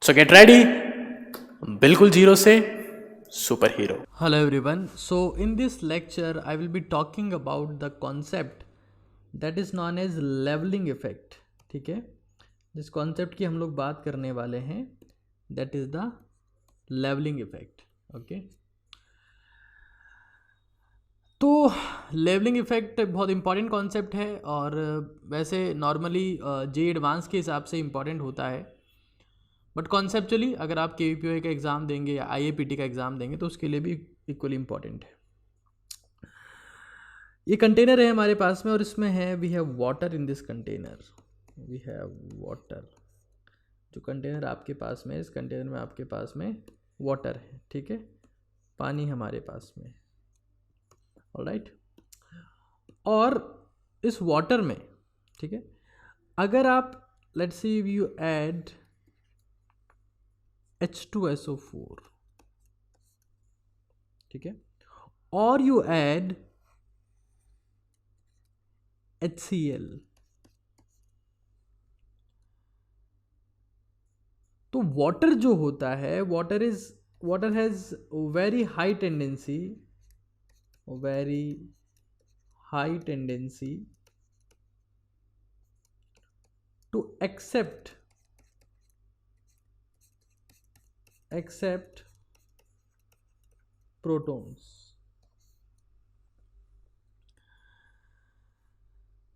सो get ready, बिल्कुल zero से super hero. Hello everyone. So in this lecture I will be talking about the concept that is known as leveling effect. ठीक है, जिस concept की हम लोग बात करने वाले हैं that is the leveling effect. Okay, तो लेवलिंग इफेक्ट बहुत इंपॉर्टेंट कॉन्सेप्ट है और वैसे नॉर्मली जे एडवांस के हिसाब से इम्पॉर्टेंट होता है, बट कॉन्सेप्चुअली अगर आप KVPO का एग्ज़ाम देंगे या IAPT का एग्ज़ाम देंगे तो उसके लिए भी इक्वली इम्पॉर्टेंट है. ये कंटेनर है हमारे पास में और इसमें है we have water in this container. We have water. जो कंटेनर आपके पास में, इस कंटेनर में आपके पास में वाटर है. ठीक है, पानी हमारे पास में. ऑलराइट, और इस वाटर में, ठीक है, अगर आप let's see you add H2SO4, ठीक है, और यू ऐड HCl, तो वाटर जो होता है, water has very high tendency to accept protons.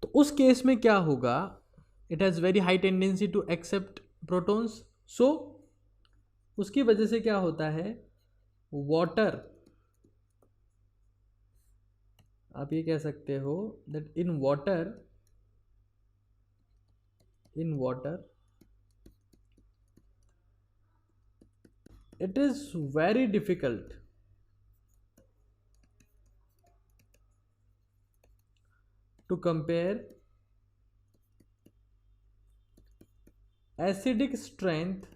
तो उस केस में क्या होगा, it has very high tendency to accept protons. So उसकी वजह से क्या होता है, वाटर, आप ये कह सकते हो that in water it is very difficult to compare acidic strength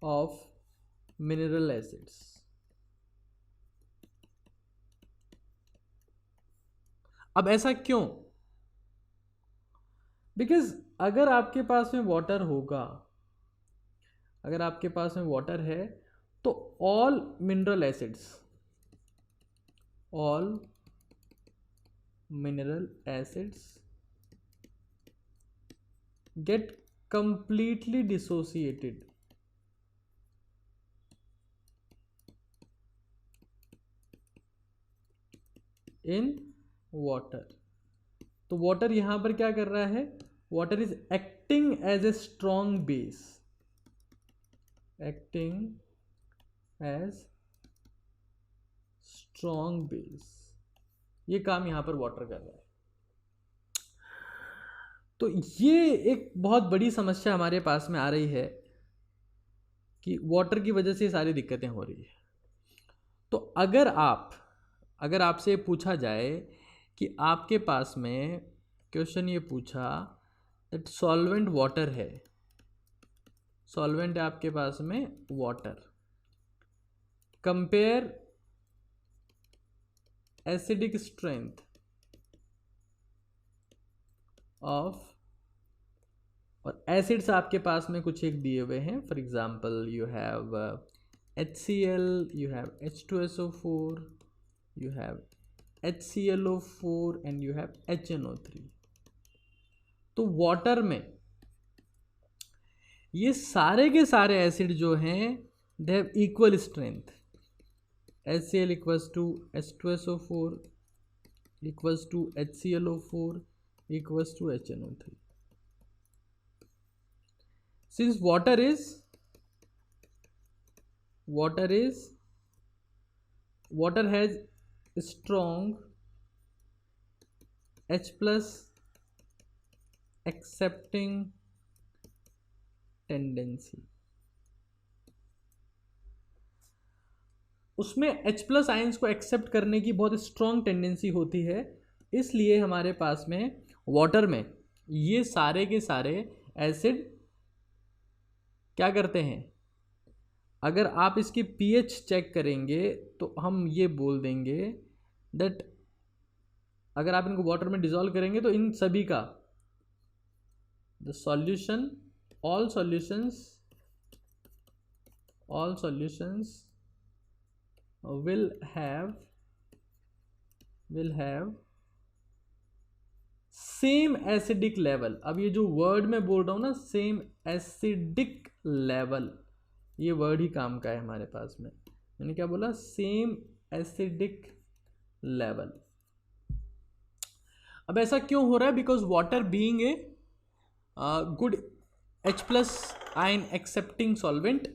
of mineral acids. अब ऐसा क्यों? बिकॉज अगर आपके पास में वाटर होगा, अगर आपके पास में वाटर है तो all mineral acids get completely dissociated in water. तो वाटर यहां पर क्या कर रहा है, water is acting as a strong base, ये काम यहां पर वाटर कर रहा है. तो ये एक बहुत बड़ी समस्या हमारे पास में आ रही है कि वाटर की वजह से सारी दिक्कतें हो रही है. तो अगर आपसे पूछा जाए कि आपके पास में क्वेश्चन ये पूछा दैट सॉल्वेंट वाटर है, सॉल्वेंट है आपके पास में water, compare acidic strength of, और एसिड्स आपके पास में कुछ एक दिए हुए हैं. For example you have HCl, you have H2SO4, you have HClO4 and you have HNO3. तो वाटर में ये सारे के सारे एसिड जो हैं they have equal strength. HCl equals to H2SO4 equals to HClO4 equals to HNO3. Since water has strong H plus accepting tendency, उसमें H plus ions को एक्सेप्ट करने की बहुत स्ट्रॉन्ग टेंडेंसी होती है. इसलिए हमारे पास में वाटर में ये सारे के सारे एसिड क्या करते हैं, अगर आप इसकी pH चेक करेंगे तो हम ये बोल देंगे दैट अगर आप इनको वाटर में डिजोल्व करेंगे तो इन सभी का the solution, all solutions will have same acidic level. अब ये जो वर्ड मैं बोल रहा हूँ ना, सेम एसिडिक लेवल, ये वर्ड ही काम का है हमारे पास में। मैंने क्या बोला? Same acidic level. अब ऐसा क्यों हो रहा है? Because water being a good H+ ion accepting solvent,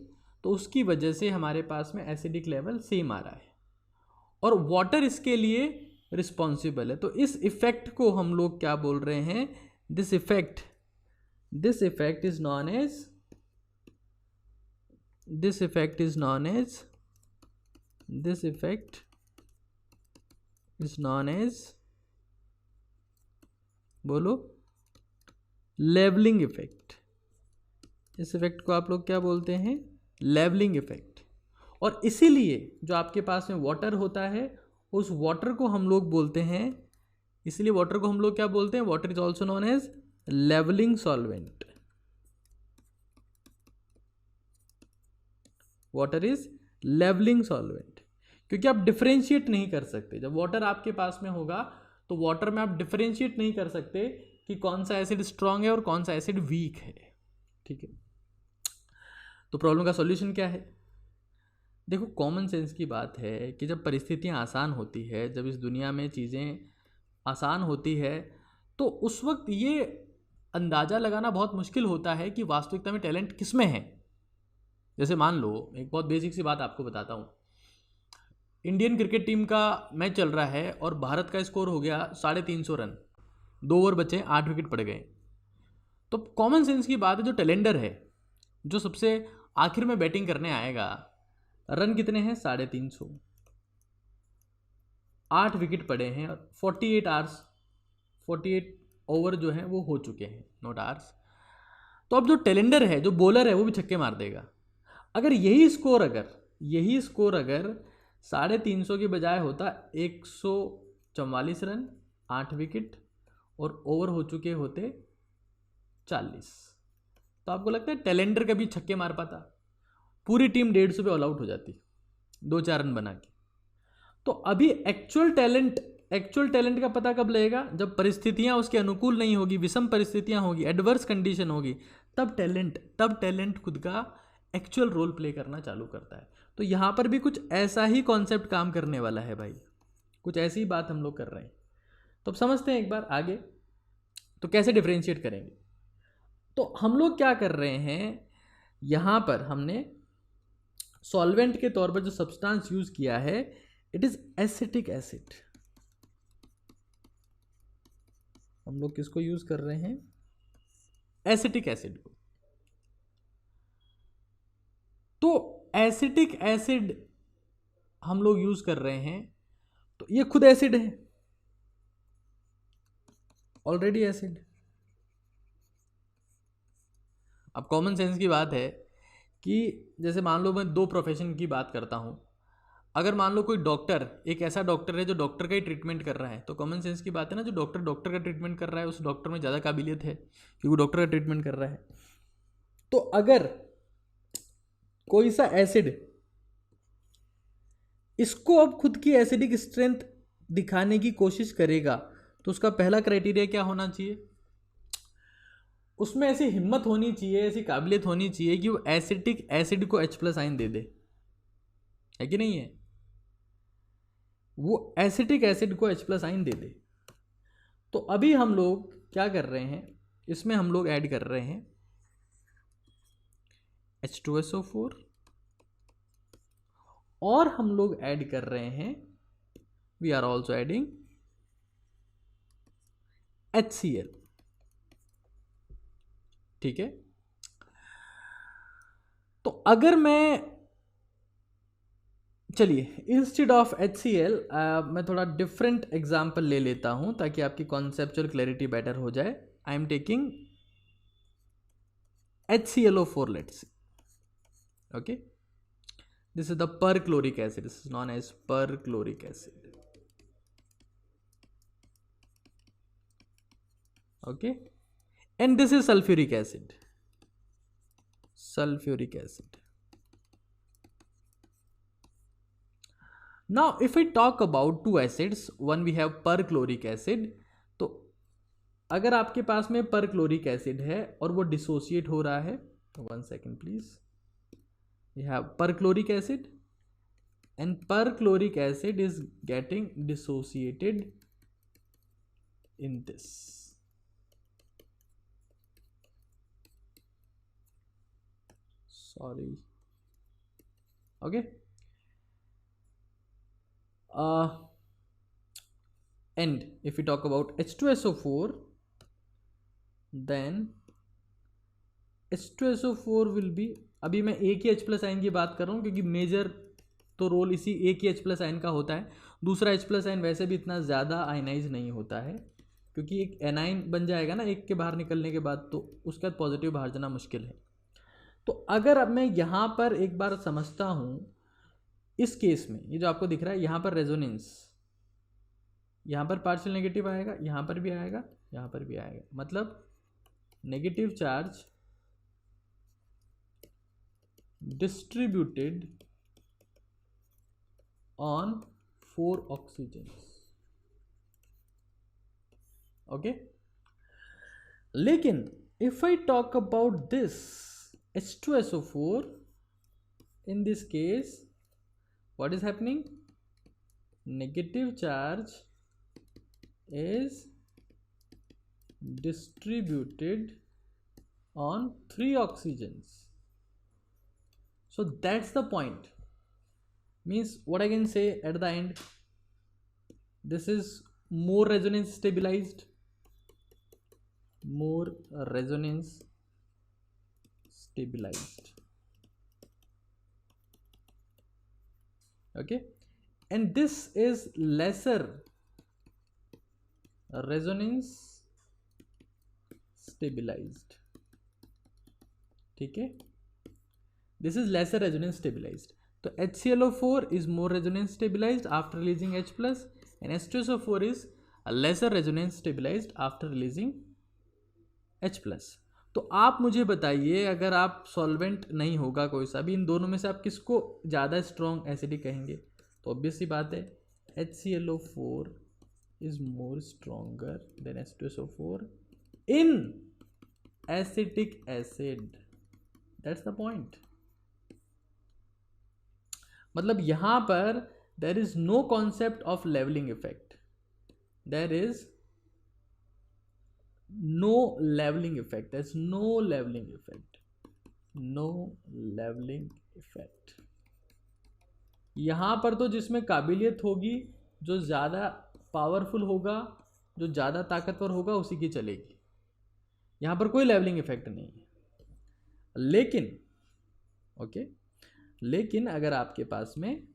तो उसकी वजह से हमारे पास में एसिडिक लेवल सेम आ रहा है और वाटर इसके लिए रिस्पॉन्सिबल है। तो इस इफेक्ट को हम लोग क्या बोल रहे हैं? This effect is non as बोलो, लेवलिंग इफेक्ट। इस इफेक्ट को आप लोग क्या बोलते हैं? Levelling effect. और इसीलिए जो आपके पास में वाटर होता है, उस वाटर को हम लोग बोलते हैं, इसलिए वाटर को हम लोग क्या बोलते हैं? Water is also known as levelling solvent. Water is levelling solvent, क्योंकि आप डिफरेंशिएट नहीं कर सकते। जब वाटर आपके पास में होगा तो वाटर में आप डिफरेंशिएट नहीं कर सकते कि कौन सा एसिड स्ट्रांग है और कौन सा एसिड वीक है। ठीक है, तो प्रॉब्लम का सॉल्यूशन क्या है? देखो, कॉमन सेंस की बात है कि जब परिस्थितियां आसान होती है, जब इस दुनिया में चीज़ें आसान होती है, तो उस वक्त ये अंदाज़ा लगाना बहुत मुश्किल होता है कि वास्तविकता में टैलेंट किस में है। जैसे मान लो, एक बहुत बेसिक सी बात आपको बताता हूँ। इंडियन क्रिकेट टीम का मैच चल रहा है और भारत का स्कोर हो गया 350 रन, 2 ओवर बचे, 8 विकेट पड़ गए। तो कॉमन सेंस की बात है, जो टैलेंडर है, जो सबसे आखिर में बैटिंग करने आएगा, रन कितने हैं? 350, 8 विकेट पड़े हैं और 48 ओवर जो हैं वो हो चुके हैं, नॉट आवर्स। तो अब जो टैलेंडर है, जो बॉलर है, वो भी छक्के मार देगा। अगर यही स्कोर अगर 350 के बजाय होता 144 रन, 8 विकेट और ओवर हो चुके होते 40, तो आपको लगता है टैलेंडर कभी छक्के मार पाता? पूरी टीम 150 पे ऑल आउट हो जाती 2-4 रन बना के। तो अभी एक्चुअल टैलेंट का पता कब लगेगा? जब परिस्थितियां उसके अनुकूल नहीं होगी, विषम परिस्थितियां होगी, एडवर्स कंडीशन होगी, तब टैलेंट खुद का एक्चुअल रोल प्ले करना चालू करता है। तो यहाँ पर भी कुछ ऐसा ही कॉन्सेप्ट काम करने वाला है भाई, कुछ ऐसी ही बात हम लोग कर रहे हैं। तो अब समझते हैं एक बार आगे, तो कैसे डिफरेंशिएट करेंगे। तो हम लोग क्या कर रहे हैं, यहाँ पर हमने सॉल्वेंट के तौर पर जो सब्सटेंस यूज किया है, इट इज एसिटिक एसिड। हम लोग किसको यूज कर रहे हैं? एसिटिक एसिड को। तो एसिटिक एसिड हम लोग यूज कर रहे हैं, तो ये खुद एसिड है, ऑलरेडी एसिड। अब कॉमन सेंस की बात है कि जैसे मान लो मैं 2 प्रोफेशन की बात करता हूं। अगर मान लो कोई डॉक्टर, एक ऐसा डॉक्टर है जो डॉक्टर का ही ट्रीटमेंट कर रहा है, तो कॉमन सेंस की बात है ना, जो डॉक्टर का ट्रीटमेंट कर रहा है, उस डॉक्टर में ज़्यादा काबिलियत है क्योंकि डॉक्टर का ट्रीटमेंट कर रहा है। तो अगर कोई सा एसिड इसको अब खुद की एसिडिक स्ट्रेंथ दिखाने की कोशिश करेगा, तो उसका पहला क्राइटेरिया क्या होना चाहिए? उसमें ऐसी हिम्मत होनी चाहिए, ऐसी काबिलियत होनी चाहिए कि वो एसिटिक एसिड को H+ आयन दे दे, है कि नहीं है? वो एसिटिक एसिड को H+ आयन दे दे। तो अभी हम लोग क्या कर रहे हैं, इसमें हम लोग ऐड कर रहे हैं H2SO4 और हम लोग ऐड कर रहे हैं, we are also adding HCl। ठीक है, तो अगर मैं, चलिए इंस्टेड ऑफ HCl मैं थोड़ा डिफरेंट एग्जाम्पल ले लेता हूं ताकि आपकी कॉन्सेप्चुअल क्लैरिटी बेटर हो जाए। I am taking HClO4, let's see. Okay, this is the perchloric acid, this is known as perchloric acid। Okay, and this is sulfuric acid. Sulfuric acid. Now if I talk about two acids, one we have perchloric acid. तो अगर आपके पास में perchloric acid है और वो dissociate हो रहा है, 1 second please, you have perchloric acid and perchloric acid is getting dissociated in this. Sorry. Okay. And if we talk about H2SO4, then H2SO4 will be, अभी मैं एक ही H प्लस आयन की बात कर रहा हूँ क्योंकि मेजर तो रोल इसी एक ही H प्लस आयन का होता है. दूसरा H प्लस आयन वैसे भी इतना ज़्यादा आयनाइज नहीं होता है क्योंकि एक एनाइन बन जाएगा ना एक के बाहर निकलने के बाद, तो उसके बाद पॉजिटिव बाहर जाना मुश्किल है. तो अगर अब मैं यहाँ पर एक बार समझता हूँ, इस केस में ये जो आपको दिख रहा है यहाँ पर रेजोनेंस, यहाँ पर पार्शियल नेगेटिव आएगा, यहाँ पर भी आएगा, यहाँ पर भी आएगा, मतलब negative charge distributed on 4 oxygens. Okay, लेकिन if I talk about this H2SO4, in this case what is happening? Negative charge is distributed on 3 oxygens. So that's the point. Means what I can say at the end, this is more resonance stabilized, more resonance stabilized. Okay, and this is lesser resonance stabilized. ठीक है, this is lesser resonance stabilized. तो HClO4 is more resonance stabilized after releasing H plus, and H2SO4 is a lesser resonance stabilized after releasing H plus. तो आप मुझे बताइए, अगर आप solvent नहीं होगा कोई सा भी, इन दोनों में से आप किसको ज़्यादा स्ट्रॉन्ग एसिडिक कहेंगे? तो ऑब्वियस सी बात है HClO4 is more stronger than H2SO4 in acetic acid. That's the point. मतलब यहाँ पर there is no concept of levelling effect, there is no leveling effect. There's no leveling effect. No leveling effect. यहाँ पर तो जिसमें काबिलियत होगी, जो ज़्यादा पावरफुल होगा, जो ज़्यादा ताकतवर होगा, उसी की चलेगी. यहाँ पर कोई लेवलिंग इफेक्ट नहीं है. लेकिन ओके, लेकिन अगर आपके पास में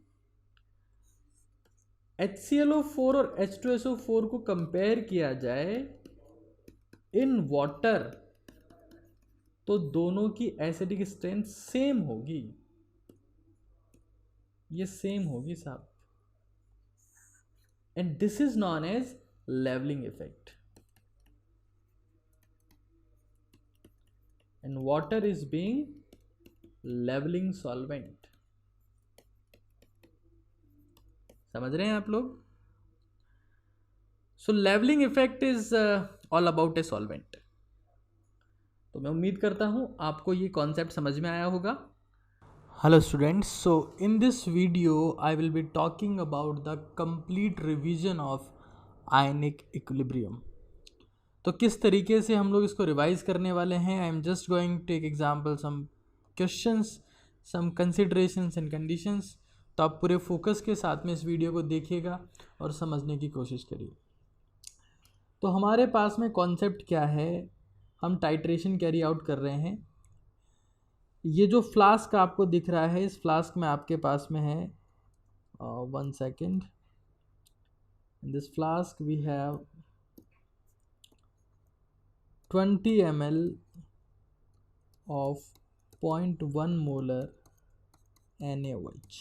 HClO4 और H2SO4 को कंपेयर किया जाए इन वाटर, तो दोनों की एसिडिक स्ट्रेंथ सेम होगी. ये सेम होगी साहब. And this is non as levelling effect. And water is being levelling solvent. समझ रहे हैं आप लोग? So levelling effect is all about a solvent. तो मैं उम्मीद करता हूँ आपको ये कॉन्सेप्ट समझ में आया होगा. Hello students, so in this video I will be talking about the complete revision of ionic equilibrium. तो किस तरीके से हम लोग इसको रिवाइज करने वाले हैं. I am just going to take example, some questions, some considerations and conditions. तो आप पूरे फोकस के साथ में इस वीडियो को देखिएगा और समझने की कोशिश करिए. तो हमारे पास में कॉन्सेप्ट क्या है, हम टाइट्रेशन कैरी आउट कर रहे हैं. ये जो फ्लास्क आपको दिख रहा है, इस फ्लास्क में आपके पास में है 1 second. in this flask we have 20 ml of 0.1 molar NaOH.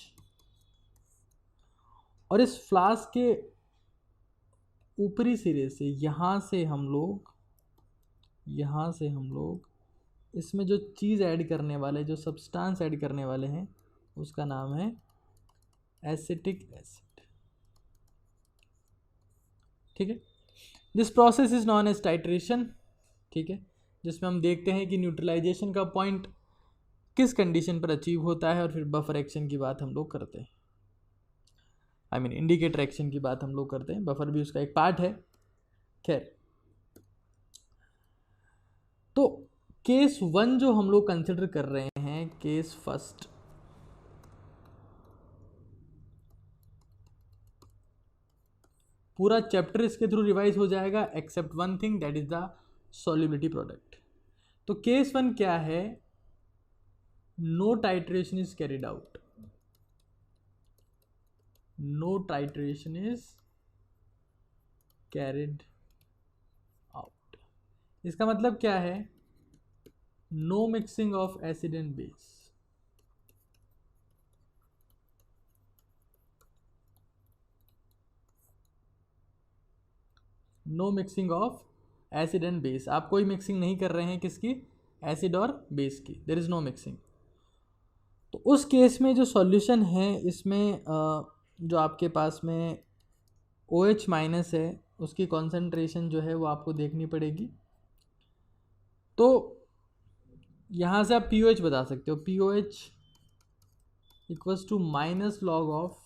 और इस फ्लास्क के ऊपरी सिरे से यहाँ से हम लोग यहाँ से हम लोग इसमें जो चीज़ ऐड करने वाले, जो सब्सटेंस ऐड करने वाले हैं, उसका नाम है एसिटिक एसिड। ठीक है, this process is non as titration. ठीक है, जिसमें हम देखते हैं कि न्यूट्रलाइजेशन का पॉइंट किस कंडीशन पर अचीव होता है, और फिर बफर एक्शन की बात हम लोग करते हैं, आई मीन इंडिकेटर एक्शन की बात हम लोग करते हैं। बफर भी उसका एक पार्ट है। खैर, तो केस 1 जो हम लोग कंसिडर कर रहे हैं, केस फर्स्ट, पूरा चैप्टर इसके थ्रू रिवाइज हो जाएगा except one thing, that is the solubility product. तो केस 1 क्या है? No titration is carried out. No titration is carried out. इसका मतलब क्या है? No mixing of acid and base. No mixing of acid and base. आप कोई mixing नहीं कर रहे हैं किसकी? एसिड और बेस की। There is no mixing. तो उस केस में जो सॉल्यूशन है, इसमें जो आपके पास में OH माइनस है, उसकी कॉन्सेंट्रेशन जो है वो आपको देखनी पड़ेगी। तो यहाँ से आप POH बता सकते हो। POH equals to minus log of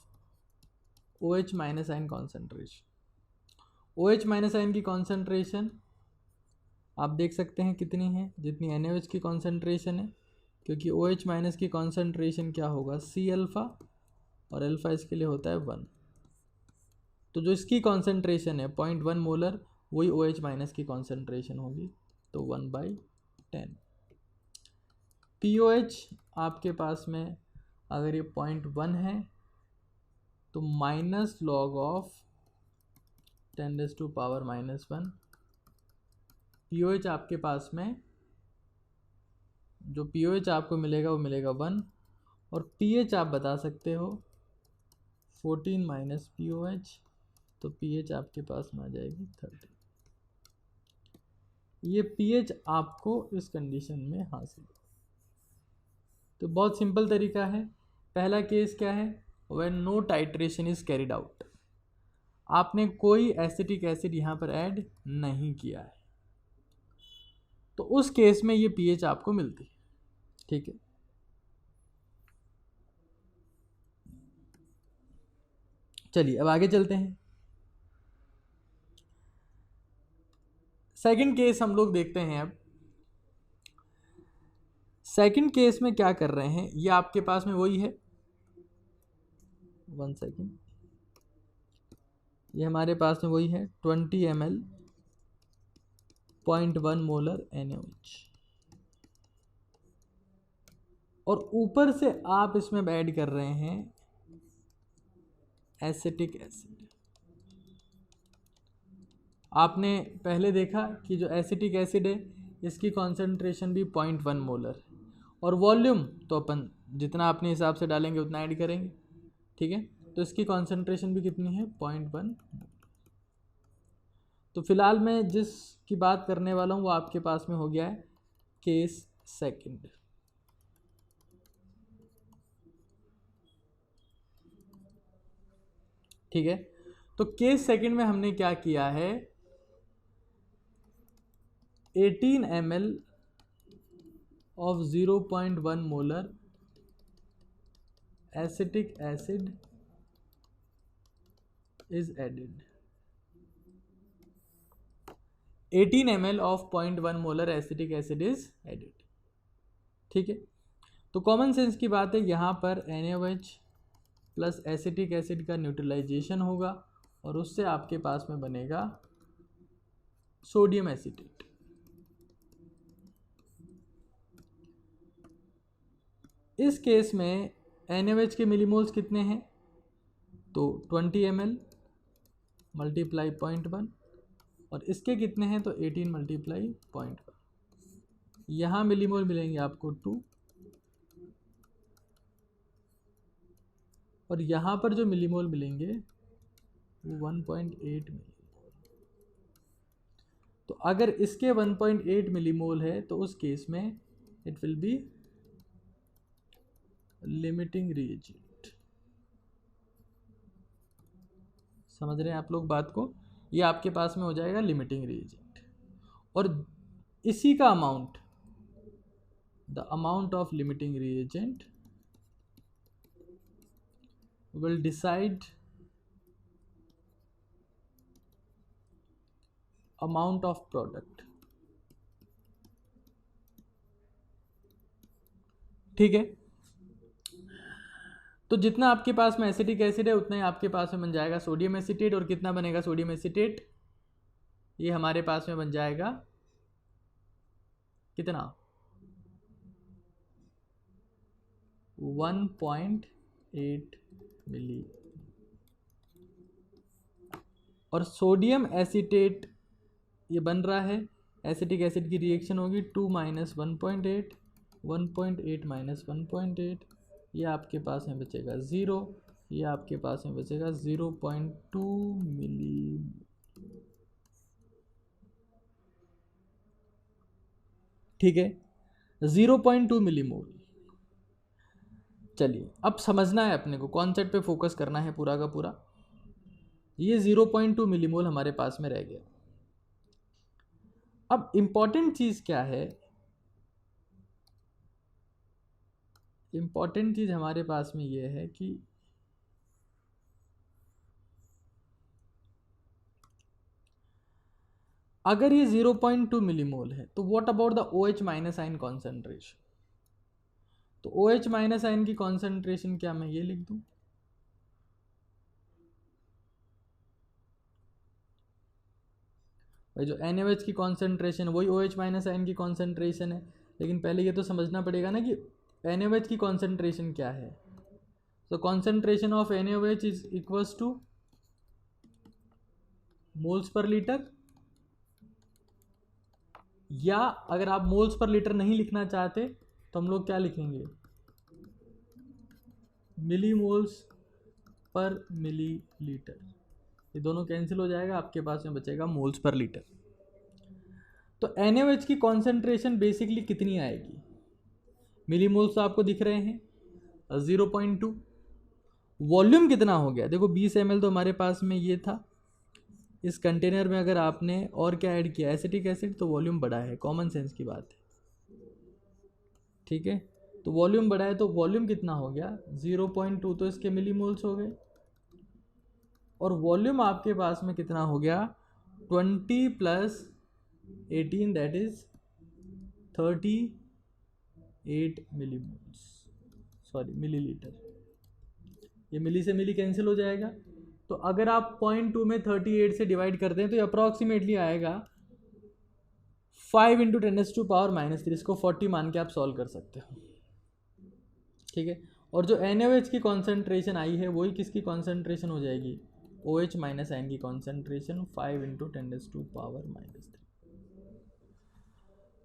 OH minus ion concentration. OH minus ion की कॉन्सेंट्रेशन आप देख सकते हैं कितनी है, जितनी NaOH की कॉन्सेंट्रेशन है, क्योंकि OH माइनस की कॉन्सेंट्रेशन क्या होगा? C अल्फ़ा, और अल्फ़ा इसके लिए होता है 1। तो जो इसकी कॉन्सेंट्रेशन है 0.1 मोलर, वही OH माइनस की कॉन्सेंट्रेशन होगी, तो 1/10। POH आपके पास में अगर ये 0.1 है तो माइनस लॉग ऑफ 10⁻⁻1। POH आपके पास में जो POH आपको मिलेगा वो मिलेगा 1, और pH आप बता सकते हो 14 माइनस POH, तो pH आपके पास में आ जाएगी 30। ये pH आपको इस कंडीशन में हासिल। तो बहुत सिंपल तरीका है। पहला केस क्या है? When no titration is carried out. आपने कोई एसिटिक एसिड यहाँ पर ऐड नहीं किया है, तो उस केस में ये pH आपको मिलती है। ठीक है, चलिए अब आगे चलते हैं। सेकंड केस हम लोग देखते हैं। अब सेकंड केस में क्या कर रहे हैं? ये आपके पास में वही है, 1 सेकेंड, ये हमारे पास में वही है 20 ml 0.1 मोलर NaOH, और ऊपर से आप इसमें ऐड कर रहे हैं एसिटिक एसिड। आपने पहले देखा कि जो एसिटिक एसिड है इसकी कॉन्सेंट्रेशन भी 0.1 मोलर, और वॉल्यूम तो अपन जितना अपने हिसाब से डालेंगे उतना ऐड करेंगे। ठीक है, तो इसकी कॉन्सेंट्रेशन भी कितनी है? 0.1। तो फिलहाल मैं जिसकी बात करने वाला हूँ वो आपके पास में हो गया है केस सेकंड। ठीक है, तो केस सेकंड में हमने क्या किया है? 18 ml of 0.1 molar acetic acid is added। 18 ml of 0.1 molar acetic acid is added। ठीक है, तो कॉमन सेंस की बात है, यहाँ पर NaOH प्लस एसिटिक एसिड का न्यूट्रलाइजेशन होगा, और उससे आपके पास में बनेगा सोडियम एसीटेट। इस केस में NaOH के मिलीमोल्स कितने हैं? तो 20 ml मल्टीप्लाई 0.1, और इसके कितने हैं? तो 18 मल्टीप्लाई 0.1। यहाँ मिलीमोल मिलेंगे आपको 2, और यहाँ पर जो मिलीमोल मिलेंगे वो 1.8 मिलीमोल। तो अगर इसके 1.8 मिलीमोल है तो उस केस में it will be limiting reagent. समझ रहे हैं आप लोग बात को? ये आपके पास में हो जाएगा लिमिटिंग रिएजेंट, और इसी का amount, the amount of limiting reagent will decide amount of product. ठीक है, तो जितना आपके पास में एसिटिक एसिड है उतना ही आपके पास में बन जाएगा सोडियम एसीटेट, और कितना बनेगा सोडियम एसीटेट? ये हमारे पास में बन जाएगा कितना? 1.8 मिली। और सोडियम एसीटेट ये बन रहा है, एसिटिक एसिड की रिएक्शन होगी 2 माइनस 1.8, 1.8 माइनस 1.8, ये आपके पास में बचेगा 0, ये आपके पास में बचेगा 0.2 मिली। ठीक है, 0.2 मिलीमोल। चलिए अब समझना है अपने को, कॉन्सेप्ट पे फोकस करना है पूरा का पूरा। ये 0.2 मिलीमोल हमारे पास में रह गया। अब इंपॉर्टेंट चीज क्या है? इंपॉर्टेंट चीज हमारे पास में ये है कि अगर ये 0.2 मिलीमोल है तो what about the OH minus ion concentration? तो OH माइनस आयन की कॉन्सेंट्रेशन क्या मैं ये लिख दूं? भाई जो NaOH की कॉन्सेंट्रेशन वही OH माइनस आयन की कॉन्सेंट्रेशन है, लेकिन पहले ये तो समझना पड़ेगा ना कि NaOH की कॉन्सेंट्रेशन क्या है। तो concentration of NaOH is equals two moles per litre, या अगर आप मोल्स पर लीटर नहीं लिखना चाहते तो हम लोग क्या लिखेंगे? मिलीमोल्स पर मिलीलीटर। ये दोनों कैंसिल हो जाएगा, आपके पास में बचेगा मोल्स पर लीटर। तो NaOH की कॉन्सेंट्रेशन बेसिकली कितनी आएगी? मिलीमोल्स तो आपको दिख रहे हैं 0.2। वॉल्यूम कितना हो गया? देखो 20 ml तो हमारे पास में ये था। इस कंटेनर में अगर आपने और क्या ऐड किया, एसिटिक एसिड, तो वॉल्यूम बढ़ा है, कॉमन सेंस की बात है। ठीक है, तो वॉल्यूम बढ़ा है तो वॉल्यूम कितना हो गया? 0.2, तो इसके मिलीमोल्स हो गए। और वॉल्यूम आपके पास में कितना हो गया? 20 plus 18 that is 38 millimoles, sorry millilitre. ये मिली से मिली कैंसिल हो जाएगा। तो अगर आप 0.2 में 38 से डिवाइड करते हैं तो ये अप्रॉक्सीमेटली आएगा 5 × 10⁻⁻3। इसको 40 मान के आप सॉल्व कर सकते हो। ठीक है, और जो NaOH की कॉन्सेंट्रेशन आई है वही किसकी कॉन्सेंट्रेशन हो जाएगी? OH माइनस आयन की कॉन्सेंट्रेशन 5 × 10⁻⁻3।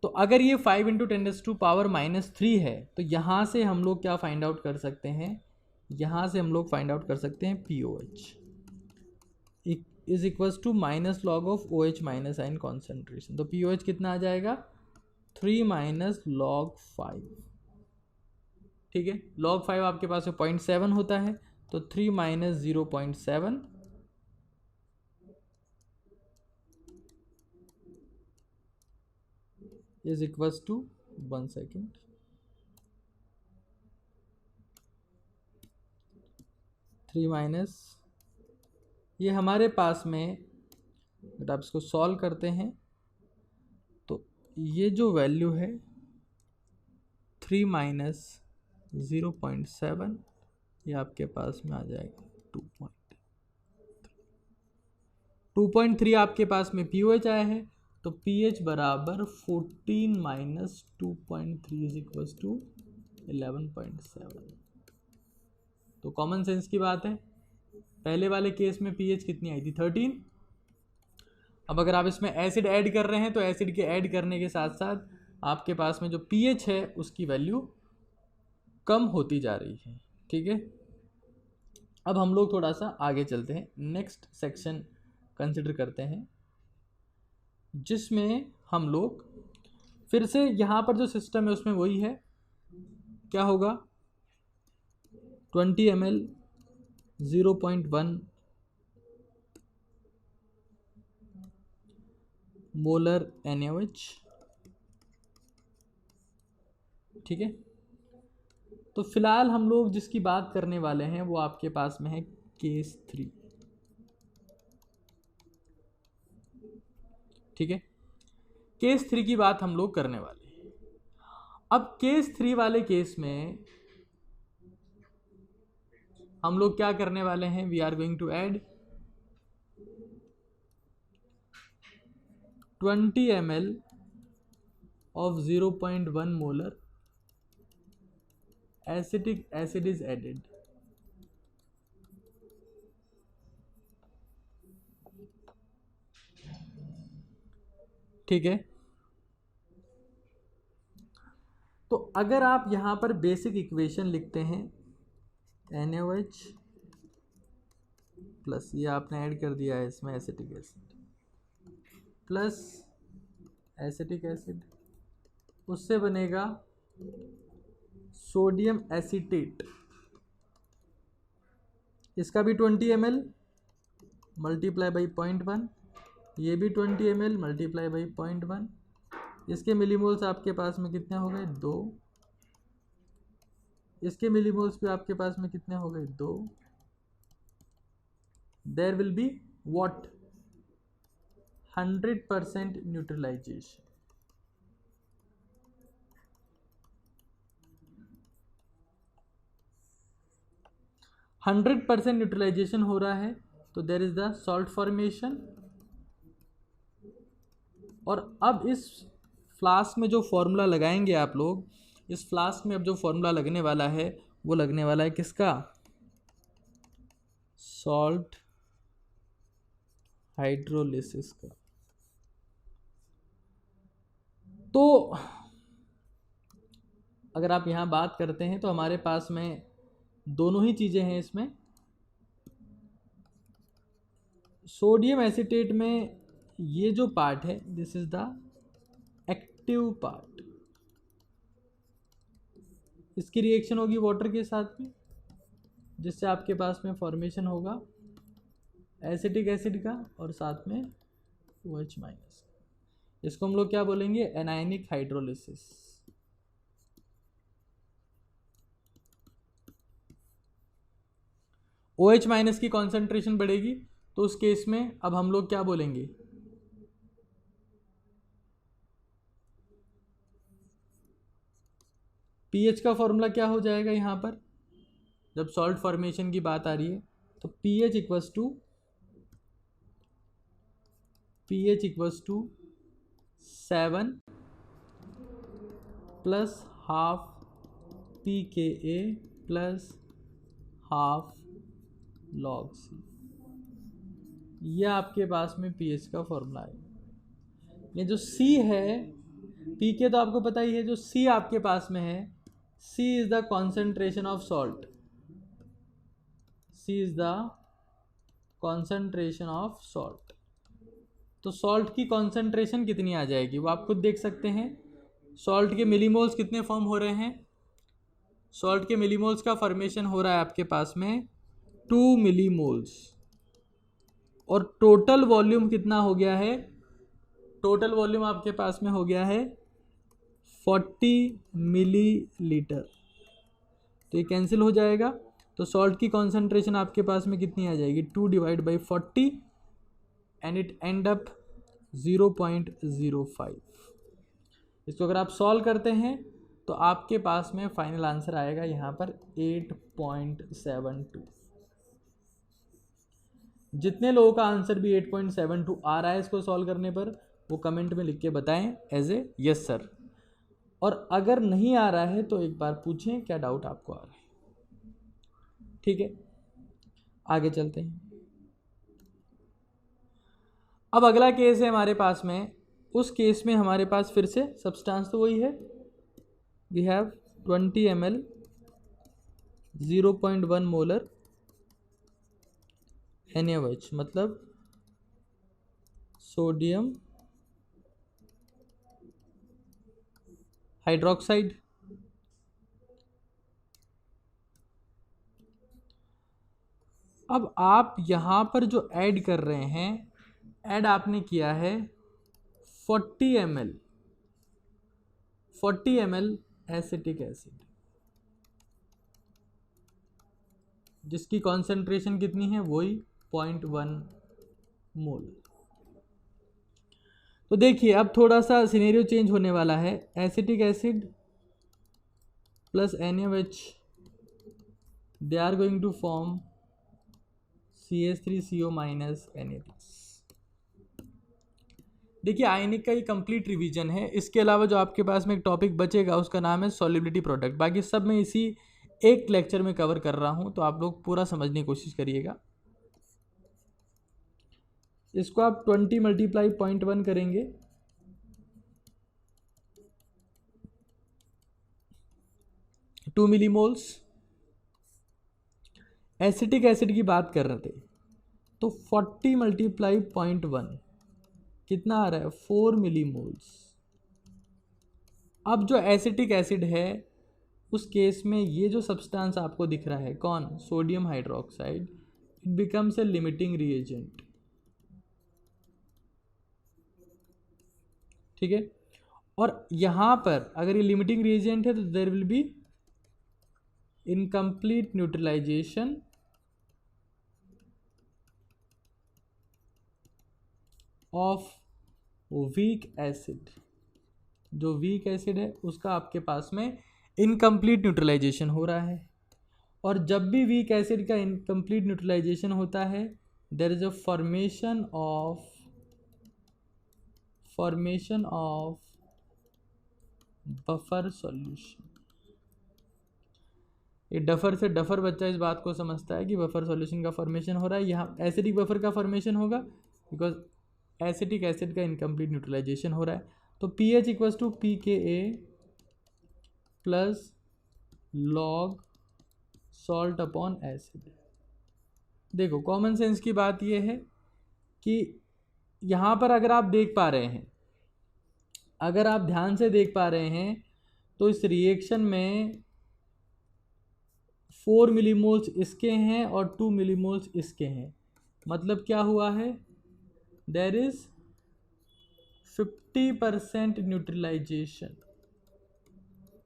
तो अगर ये 5 × 10⁻⁻3 है तो यहाँ से हम लोग क्या फाइंड आउट कर सकते हैं? यहाँ से हम लोग फाइंड आउट कर सकते हैं POH is equals to minus log of OH minus ion concentration. तो POH कितना आ जाएगा? 3 माइनस log 5। ठीक है, log 5 आपके पास में 0.7 होता है, तो 3 minus 0.7 is equals to 1 second 3 minus, ये हमारे पास में अगर आप इसको सॉल्व करते हैं तो ये जो वैल्यू है 3 माइनस 0.7 ये आपके पास में आ जाएगा 2.3 आपके पास में POH आया है, तो pH बराबर 14 माइनस 2.3 इज इक्वल्स टू 11.7। तो कॉमन सेंस की बात है, पहले वाले केस में pH कितनी आई थी? 13। अब अगर आप इसमें एसिड ऐड कर रहे हैं तो एसिड के ऐड करने के साथ साथ आपके पास में जो pH है उसकी वैल्यू कम होती जा रही है। ठीक है, अब हम लोग थोड़ा सा आगे चलते हैं, नेक्स्ट सेक्शन कंसिडर करते हैं। जिसमें हम लोग फिर से यहाँ पर जो सिस्टम है उसमें वही है, क्या होगा 20 ml 0.1 मोलर NaOH, ठीक है। तो फिलहाल हम लोग जिसकी बात करने वाले हैं वो आपके पास में है केस 3, ठीक है। केस 3 की बात हम लोग करने वाले हैं। अब केस 3 वाले केस में हम लोग क्या करने वाले हैं, we are going to add 20 ml of 0.1 molar acetic acid is added, ठीक है। तो अगर आप यहां पर बेसिक इक्वेशन लिखते हैं NaOH प्लस ये आपने ऐड कर दिया है इसमें acetic acid plus acetic acid, उससे बनेगा सोडियम एसीटेट, इसका भी 20 ml मल्टीप्लाई बाई 0.1, ये भी 20 ml मल्टीप्लाई बाई 0.1, इसके मिलीमोल्स आपके पास में कितने हो गए 2, इसके मिलीमोल्स भी आपके पास में कितने हो गए 2। There will be what 100% neutralization, neutralization हो रहा है, तो there is the salt formation. और अब इस फ्लास्क में जो फॉर्मूला लगाएंगे आप लोग, इस फ्लास्क में अब जो फॉर्मूला लगने वाला है वो लगने वाला है किसका, सॉल्ट हाइड्रोलिसिस का। तो अगर आप यहाँ बात करते हैं तो हमारे पास में दोनों ही चीज़ें हैं इसमें। सोडियम एसीटेट में ये जो पार्ट है this is the active part, इसकी रिएक्शन होगी वाटर के साथ में, जिससे आपके पास में फॉर्मेशन होगा एसिटिक एसिड का और साथ में OH माइनस। इसको हम लोग क्या बोलेंगे, एनायनिक हाइड्रोलिसिस। OH माइनस की कॉन्सेंट्रेशन बढ़ेगी तो उस केस में अब हम लोग क्या बोलेंगे, पीएच का फॉर्मूला क्या हो जाएगा यहाँ पर, जब सॉल्ट फॉर्मेशन की बात आ रही है तो pH equals to 7 plus half pKa plus half log C, यह आपके पास में pH का फॉर्मूला है। ये जो C है, pK तो आपको पता ही है, जो C आपके पास में है, C is the concentration of salt, C is the concentration of salt. तो सॉल्ट की कॉन्सेंट्रेशन कितनी आ जाएगी वो आप खुद देख सकते हैं। सॉल्ट के मिलीमोल्स कितने फॉर्म हो रहे हैं, सॉल्ट के मिलीमोल्स का फॉर्मेशन हो रहा है आपके पास में 2 मिलीमोल्स, और टोटल वॉल्यूम कितना हो गया है, टोटल वॉल्यूम आपके पास में हो गया है 40 मिलीलीटर। तो ये कैंसिल हो जाएगा, तो सॉल्ट की कॉन्सेंट्रेशन आपके पास में कितनी आ जाएगी 2 divide by 40 and it and up 0.05। इसको अगर आप सॉल्व करते हैं तो आपके पास में फाइनल आंसर आएगा यहाँ पर 8.72। जितने लोगों का आंसर भी 8.72 आ रहा है इसको सॉल्व करने पर, वो कमेंट में लिख के बताएं एज ए यस सर। और अगर नहीं आ रहा है तो एक बार पूछें क्या डाउट आपको आ रहा है, ठीक है। आगे चलते हैं। अब अगला केस है हमारे पास में, उस केस में हमारे पास फिर से सब्सटेंस तो वही है, we have 20 ml 0.1 molar NaOH, मतलब सोडियम हाइड्रोक्साइड। अब आप यहाँ पर जो ऐड कर रहे हैं, ऐड आपने किया है 40 ml एसिटिक एसिड, जिसकी कॉन्सेंट्रेशन कितनी है, वही 0.1 मोल। तो देखिए अब थोड़ा सा सिनेरियो चेंज होने वाला है। Acetic acid plus NaOH, they are going to form CH3CO minus Na+। देखिए आयनिक का ये कंप्लीट रिवीजन है। इसके अलावा जो आपके पास में एक टॉपिक बचेगा उसका नाम है सॉल्युबिलिटी प्रोडक्ट। बाकी सब मैं इसी एक लेक्चर में कवर कर रहा हूँ, तो आप लोग पूरा समझने की कोशिश करिएगा। इसको आप 20 मल्टीप्लाई 0.1 करेंगे, टू मिलीमोल्स। एसिटिक एसिड की बात कर रहे थे, तो 40 मल्टीप्लाई 0.1 कितना आ रहा है, 4 मिलीमोल्स। अब जो एसिटिक एसिड है उस केस में ये जो सब्सटेंस आपको दिख रहा है, कौन, sodium hydroxide, it becomes a limiting reagent. ठीक है, और यहां पर अगर ये लिमिटिंग रिएजेंट है तो there will be incomplete neutralization of weak acid. जो वीक एसिड है उसका आपके पास में इनकम्प्लीट न्यूट्रलाइजेशन हो रहा है। और जब भी वीक एसिड का इनकम्प्लीट न्यूट्रलाइजेशन होता है, there is a formation of buffer solution. ये डफर से डफर बच्चा इस बात को समझता है कि बफर सॉल्यूशन का फॉर्मेशन हो रहा है। यहाँ एसिडिक बफर का फॉर्मेशन होगा बिकॉज एसिटिक एसिड का इनकम्प्लीट न्यूट्रलाइजेशन हो रहा है। तो pH equals to pKa plus log salt upon acid. देखो कॉमन सेंस की बात यह है कि यहाँ पर अगर आप देख पा रहे हैं, अगर आप ध्यान से देख पा रहे हैं, तो इस रिएक्शन में 4 मिलीमोल्स इसके हैं और 2 मिलीमोल्स इसके हैं। मतलब क्या हुआ है, देयर इज 50% न्यूट्रलाइजेशन,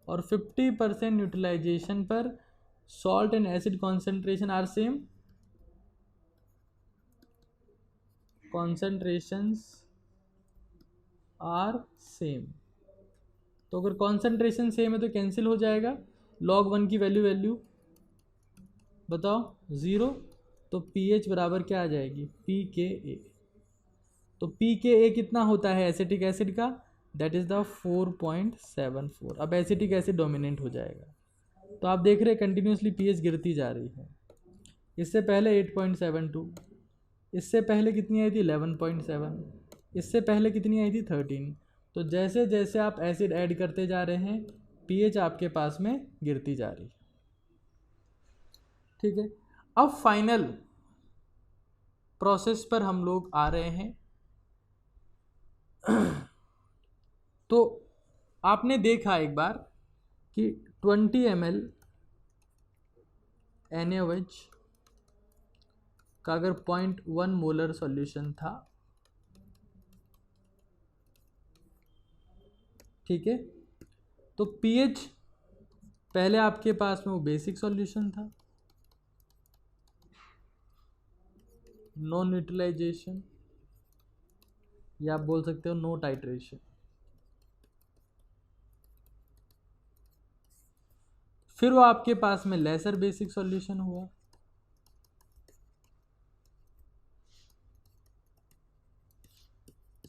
और 50% न्यूट्रलाइजेशन पर salt and acid concentration are same, concentrations are same. तो अगर कॉन्सेंट्रेशन सेम है तो कैंसिल हो जाएगा, log 1 की वैल्यू बताओ 0, तो pH बराबर क्या आ जाएगी, pKa। तो pKa कितना होता है एसिटिक एसिड का, दैट इज द 4.74। अब एसिटिक एसिड डोमिनेंट हो जाएगा। तो आप देख रहे हैं कंटिन्यूसली pH गिरती जा रही है। इससे पहले 8.72, इससे पहले कितनी आई थी 11.7, इससे पहले कितनी आई थी 13। तो जैसे जैसे आप एसिड ऐड करते जा रहे हैं, pH आपके पास में गिरती जा रही है। ठीक है, अब फाइनल प्रोसेस पर हम लोग आ रहे हैं। तो आपने देखा एक बार कि 20 ml NaOH का अगर 0.1 मोलर सॉल्यूशन था, ठीक है, तो pH पहले आपके पास में वो बेसिक सॉल्यूशन था, नो न्यूट्रलाइजेशन, या आप बोल सकते हो नो टाइट्रेशन। फिर वो आपके पास में लेसर बेसिक सॉल्यूशन हुआ,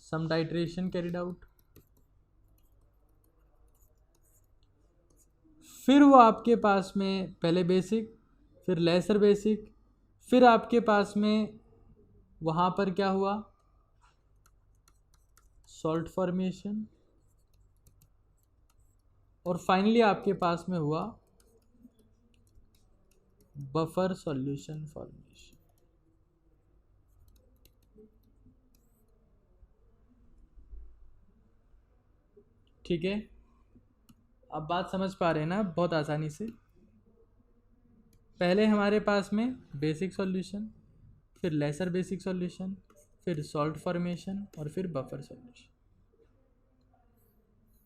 सम टाइट्रेशन कैरिड आउट। फिर वो आपके पास में पहले बेसिक, फिर लेसर बेसिक, फिर आपके पास में वहाँ पर क्या हुआ, सॉल्ट फॉर्मेशन, और फाइनली आपके पास में हुआ बफर सॉल्यूशन फॉर्मेशन। ठीक है, अब बात समझ पा रहे हैं ना बहुत आसानी से। पहले हमारे पास में बेसिक सॉल्यूशन, फिर लेसर बेसिक सॉल्यूशन, फिर सॉल्ट फॉर्मेशन और फिर बफर सॉल्यूशन।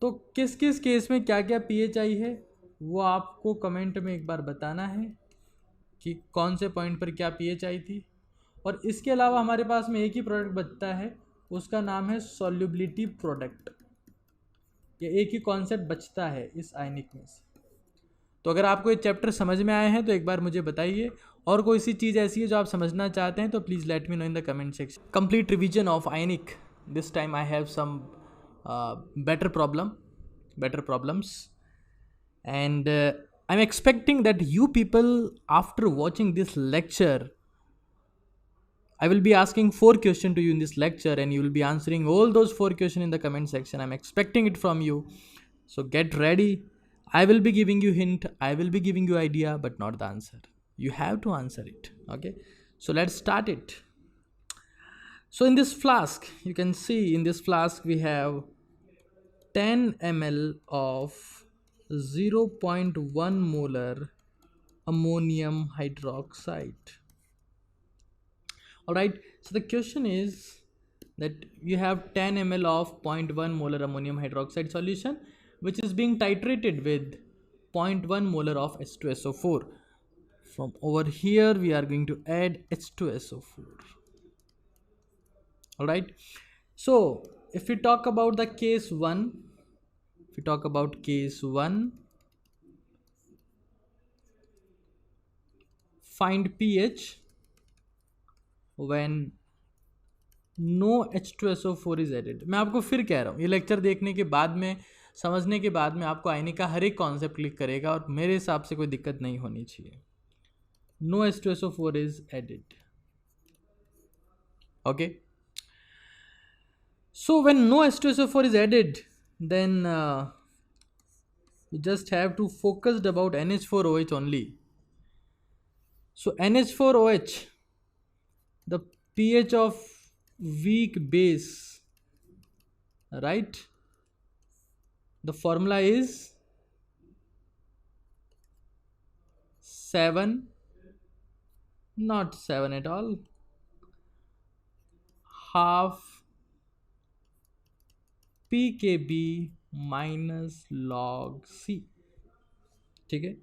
तो किस किस केस में क्या क्या पीएच आई है वो आपको कमेंट में एक बार बताना है कि कौन से पॉइंट पर क्या पीएच आई थी। और इसके अलावा हमारे पास में एक ही प्रोडक्ट बचता है, उसका नाम है सॉल्युबिलिटी प्रोडक्ट। ये एक ही कॉन्सेप्ट बचता है इस आयनिक में से। तो अगर आपको ये चैप्टर समझ में आए हैं तो एक बार मुझे बताइए, और कोई सी चीज़ ऐसी है जो आप समझना चाहते हैं तो please let me know in the comment section. Complete revision of ionic, this time I have some better problems, and I'm expecting that you people, after watching this lecture, I will be asking 4 questions to you in this lecture and you will be answering all those 4 questions in the comment section. I'm expecting it from you, so get ready. I will be giving you hint, I will be giving you idea, but not the answer. You have to answer it. Okay, so let's start it. So in this flask, you can see in this flask we have 10 ml of 0.1 molar ammonium hydroxide. All right, so the question is that you have 10 ml of 0.1 molar ammonium hydroxide solution which is being titrated with 0.1 molar of H2SO4. From over here we are going to add H2SO4. All right, so if we talk about the case 1, find pH when no H2SO4 is added. मैं आपको फिर कह रहा हूँ, ये lecture देखने के बाद में, समझने के बाद में आपको आयनिक का हर एक कॉन्सेप्ट क्लिक करेगा और मेरे हिसाब से कोई दिक्कत नहीं होनी चाहिए. No H2SO4 is added. Okay. So when no H2SO4 is added, then you just have to focus about NH4OH only. So NH4OH, the pH of weak base, right? The formula is 7, not 7 at all, half pKb minus log C. ठीक है,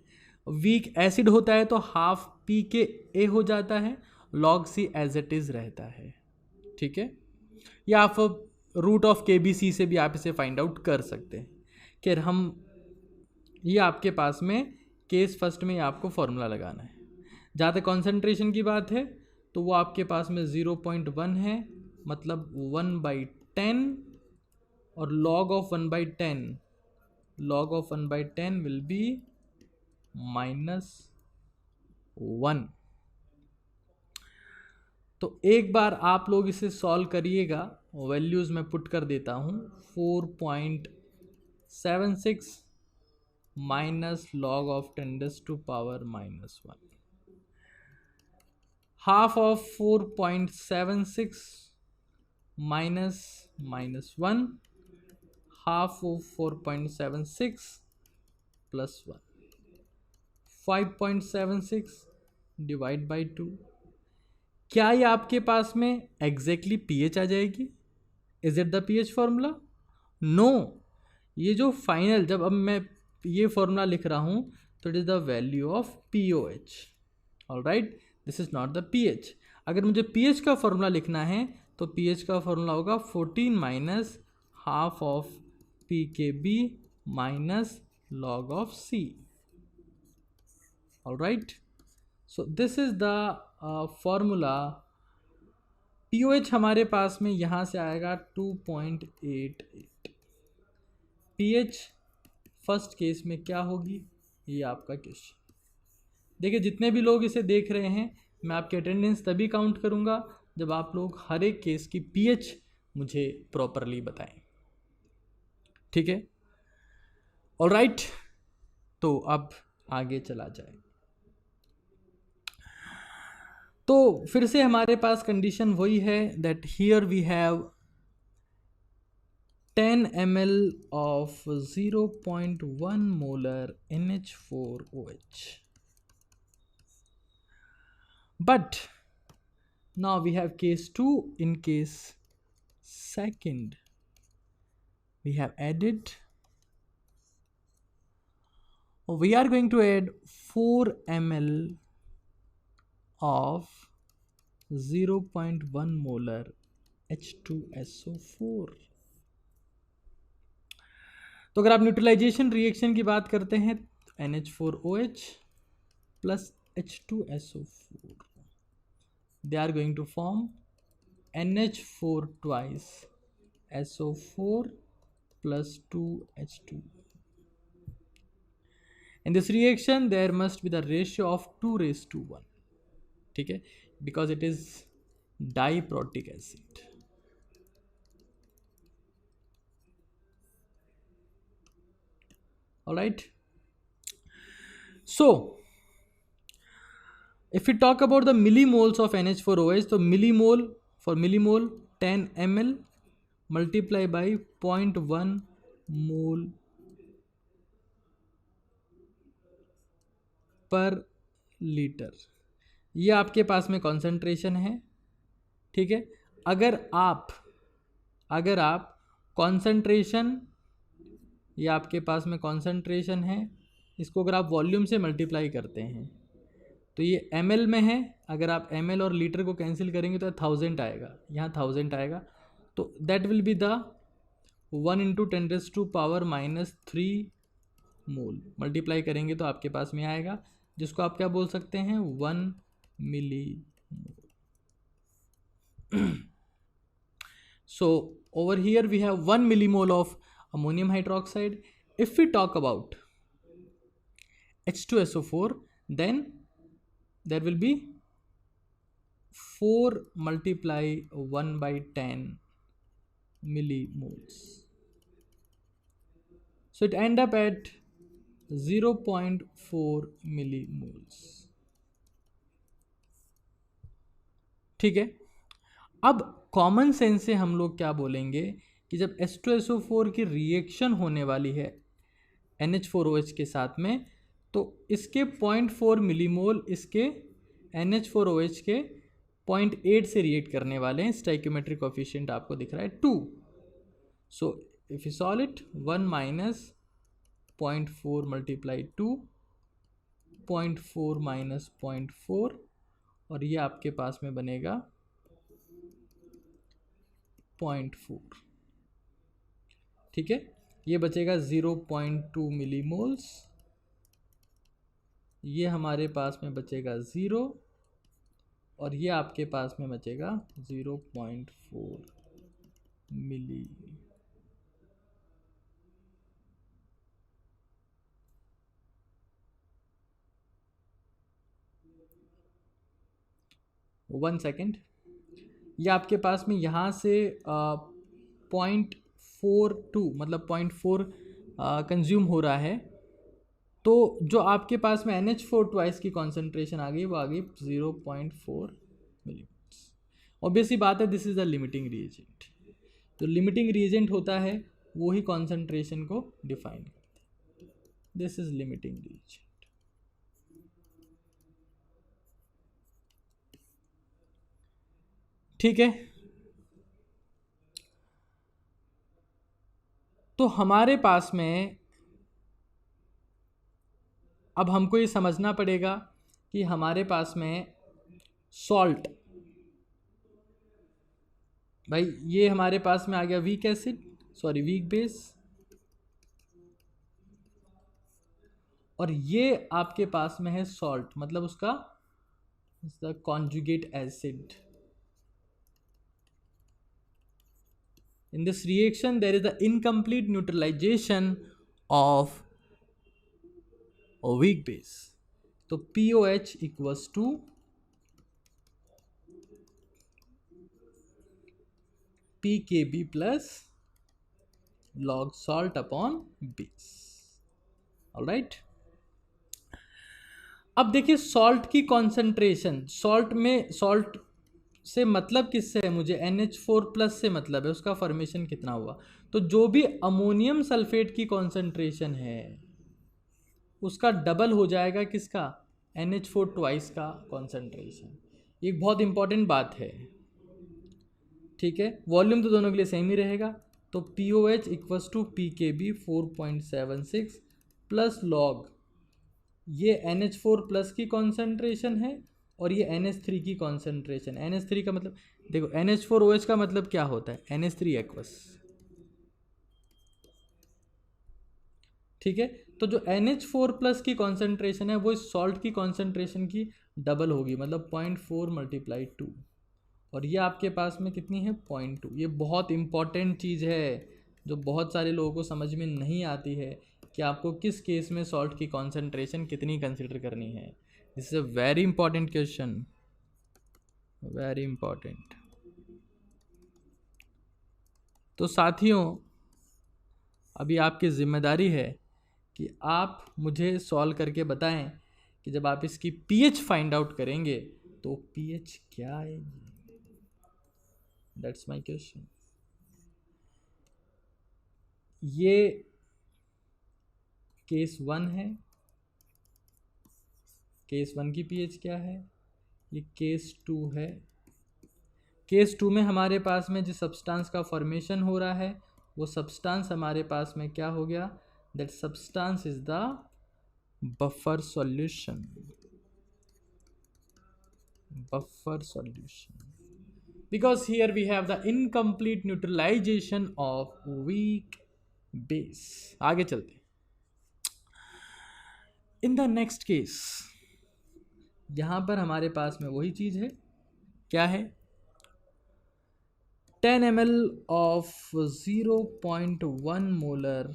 weak acid होता है तो half P के ए हो जाता है, log C as it is रहता है. ठीक है, या आप रूट ऑफ KBC से भी आप इसे फाइंड आउट कर सकते हैं. कि हम ये आपके पास में केस फर्स्ट में आपको फॉर्मूला लगाना है. जहाँ तक कॉन्सेंट्रेशन की बात है तो वो आपके पास में 0.1 है, मतलब 1/10, और log of 1/10 will be -1. तो एक बार आप लोग इसे सॉल्व करिएगा, वैल्यूज़ मैं पुट कर देता हूँ. 4.76 minus log of 10⁻⁻1. Half of 4.76 minus -1, half of 4.76 plus 1, 5.76 divide by 2. क्या ये आपके पास में एग्जैक्टली पीएच आ जाएगी? Is it the pH formula? No. ये जो फाइनल, जब अब मैं ये फॉर्मूला लिख रहा हूँ तो it is the value of pOH. All right, this is not the pH. अगर मुझे पीएच का फॉर्मूला लिखना है तो पीएच का फॉर्मूला होगा 14 minus half of pKb minus log of C. All right, so this is the formula. pOH हमारे पास में यहाँ से आएगा 2.88. pH फर्स्ट केस में क्या होगी, ये आपका क्वेश्चन. देखिए, जितने भी लोग इसे देख रहे हैं, मैं आपकी अटेंडेंस तभी काउंट करूँगा जब आप लोग हर एक केस की pH मुझे प्रॉपरली बताएं. ठीक है, ऑल राइट. तो अब आगे चला जाए. तो फिर से हमारे पास कंडीशन वही है that here we have 10 ml of 0.1 molar NH4OH. But now we have case 2. In case second, we have added, we are going to add 4 ml of 0.1 molar H2SO4. तो अगर आप न्यूट्रलाइजेशन रिएक्शन की बात करते हैं, NH4OH plus H2SO4, they are going to form NH4 twice SO4 plus 2H2. In this reaction there must be the ratio of 2:1. ठीक है, because it is diprotic acid. All right. So if we talk about the millimoles of NH4OH, so millimole, for millimole 10 ml multiply by 0.1 mole पर litre, ये आपके पास में concentration है. ठीक है, अगर आप कॉन्सेंट्रेशन, ये आपके पास में कॉन्सेंट्रेशन है, इसको अगर आप वॉल्यूम से मल्टीप्लाई करते हैं तो ये ml में है. अगर आप ml और लीटर को कैंसिल करेंगे तो 1000 आएगा, यहाँ 1000 आएगा. तो that will be the 1 × 10⁻³ mole. Multiply करेंगे तो आपके पास में आएगा, जिसको आप क्या बोल सकते हैं, 1 मिली. So over here we have 1 millimole of ammonium hydroxide. If we talk about H2SO4, then there will be 4 multiply 1/10 millimoles. So it end up at 0.4 millimoles. ठीक है, अब कॉमन सेंस से हम लोग क्या बोलेंगे कि जब H2SO4 की रिएक्शन होने वाली है NH4OH के साथ में, तो इसके 0.4 मिलीमोल इसके NH4OH के 0.8 से रिएक्ट करने वाले हैं. स्टाइक्योमेट्रिक कोफिशिएंट आपको दिख रहा है 2. सो if you solve it, 1 minus 0.4 multiply 2, 0.4 minus 0.4, और ये आपके पास में बनेगा 0.4. ठीक है, ये बचेगा 0.2 मिलीमोल्स, ये हमारे पास में बचेगा 0, और ये आपके पास में बचेगा 0.4 मिली. वन सेकेंड, ये आपके पास में यहाँ से 0.42 मतलब 0.4 कंज्यूम हो रहा है. तो जो आपके पास में NH4 ट्वाइस की कॉन्सेंट्रेशन आ गई, वो आ गई 0.4 मिलीमोल्स. ऑब्वियसली बात है, this is the limiting reagent. तो लिमिटिंग रिएजेंट होता है वो ही कॉन्सेंट्रेशन को डिफाइन करता है. This is limiting reagent. ठीक है, तो हमारे पास में अब हमको ये समझना पड़ेगा कि हमारे पास में सॉल्ट, भाई ये हमारे पास में आ गया weak acid, sorry weak base, और ये आपके पास में है सॉल्ट, मतलब उसका conjugate acid. In this reaction there is the incomplete neutralization of a weak base. तो POH equals to PKB plus log salt upon base. Alright. अब देखिए सॉल्ट की कॉन्सेंट्रेशन, सॉल्ट में, सॉल्ट से मतलब किससे है, मुझे NH4 प्लस से मतलब है, उसका फॉर्मेशन कितना हुआ. तो जो भी अमोनियम सल्फेट की कॉन्सेंट्रेशन है उसका डबल हो जाएगा किसका, NH4 ट्वाइस का कॉन्सेंट्रेशन। एक बहुत इंपॉर्टेंट बात है, ठीक है। वॉल्यूम तो दोनों के लिए सेम ही रहेगा, तो POH equals to PKB 4.76 plus log ये NH4 प्लस की कॉन्सेंट्रेशन है और ये NH3 की कॉन्सेंट्रेशन। NH3 का मतलब देखो, NH4OH का मतलब क्या होता है, NH3 एक्वस, ठीक है। तो जो NH4 प्लस की कॉन्सेंट्रेशन है वो इस सॉल्ट की कॉन्सेंट्रेशन की डबल होगी, मतलब 0.4 मल्टीप्लाई 2, और ये आपके पास में कितनी है 0.2। ये बहुत इंपॉर्टेंट चीज़ है जो बहुत सारे लोगों को समझ में नहीं आती है कि आपको किस केस में सॉल्ट की कॉन्सेंट्रेशन कितनी कंसिडर करनी है। This is a very important question, very important. तो साथियों, अभी आपकी जिम्मेदारी है कि आप मुझे सॉल्व करके बताएं कि जब आप इसकी पीएच फाइंड आउट करेंगे तो पीएच क्या आएगी। That's my question. ये केस 1 है, केस 1 की पीएच क्या है, ये केस 2 है। केस 2 में हमारे पास में जिस सब्सटेंस का फॉर्मेशन हो रहा है वो सब्सटेंस हमारे पास में क्या हो गया, that substance is the buffer solution, buffer solution, because here we have the incomplete neutralization of weak base। आगे चलते इन द नेक्स्ट केस, यहां पर हमारे पास में वही चीज है, क्या है, 10 ml of 0.1 मोलर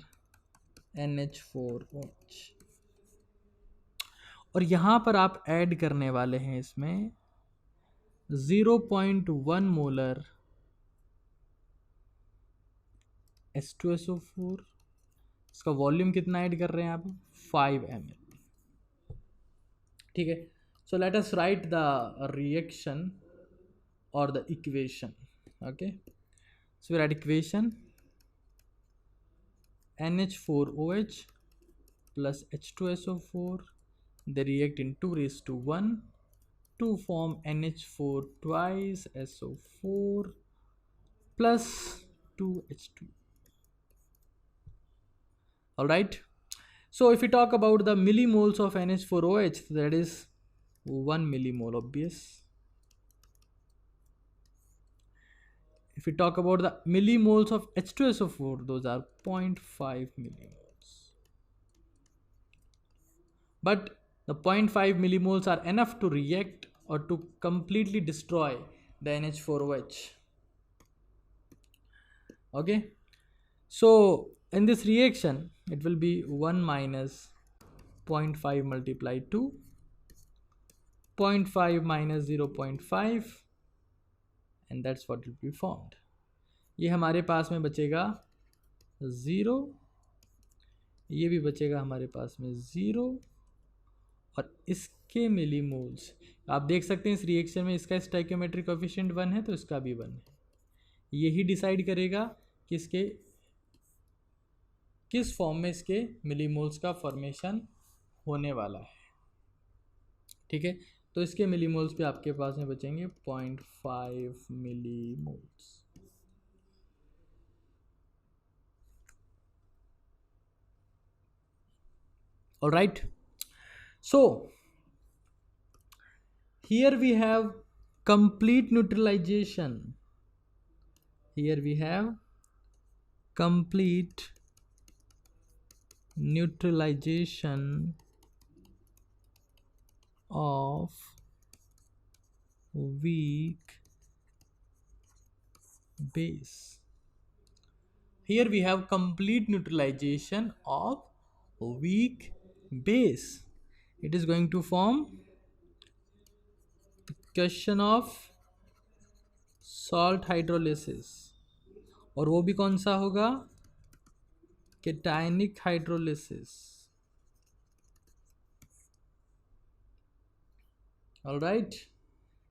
NH4OH, और यहां पर आप ऐड करने वाले हैं इसमें 0.1 मोलर H2SO4। इसका वॉल्यूम कितना ऐड कर रहे हैं आप, 5 ml, ठीक है। So let us write the reaction और the equation, okay. So we write equation NH4OH plus H2SO4, they react in 2:1 to form NH4 twice SO4 plus 2H2. All right. So if we talk about the millimoles of NH4OH, that is 1 millimole, obvious. If we talk about the millimoles of H2SO4, those are 0.5 millimoles. But the 0.5 millimoles are enough to react or to completely destroy the NH4OH. Okay. So in this reaction, it will be 1 minus 0.5 multiplied 2, 0.5 minus 0.5, and that's what will be formed. ये हमारे पास में बचेगा 0, ये भी बचेगा हमारे पास में 0, और इसके मिलीमोल्स आप देख सकते हैं इस रिएक्शन में इसका स्टोइकियोमेट्रिक कोएफिशिएंट 1 है तो इसका भी 1 है। यही डिसाइड करेगा कि इसके किस फॉर्म में इसके मिलीमोल्स का फॉर्मेशन होने वाला है, ठीक है। तो इसके मिलीमोल्स पे आपके पास में बचेंगे 0.5 millimoles. All right. So here we have complete neutralization. Here we have complete neutralization of weak base. Here we have complete neutralization of weak base. It is going to form the question of salt hydrolysis, और वो भी कौन सा होगा, cationic hydrolysis। All right,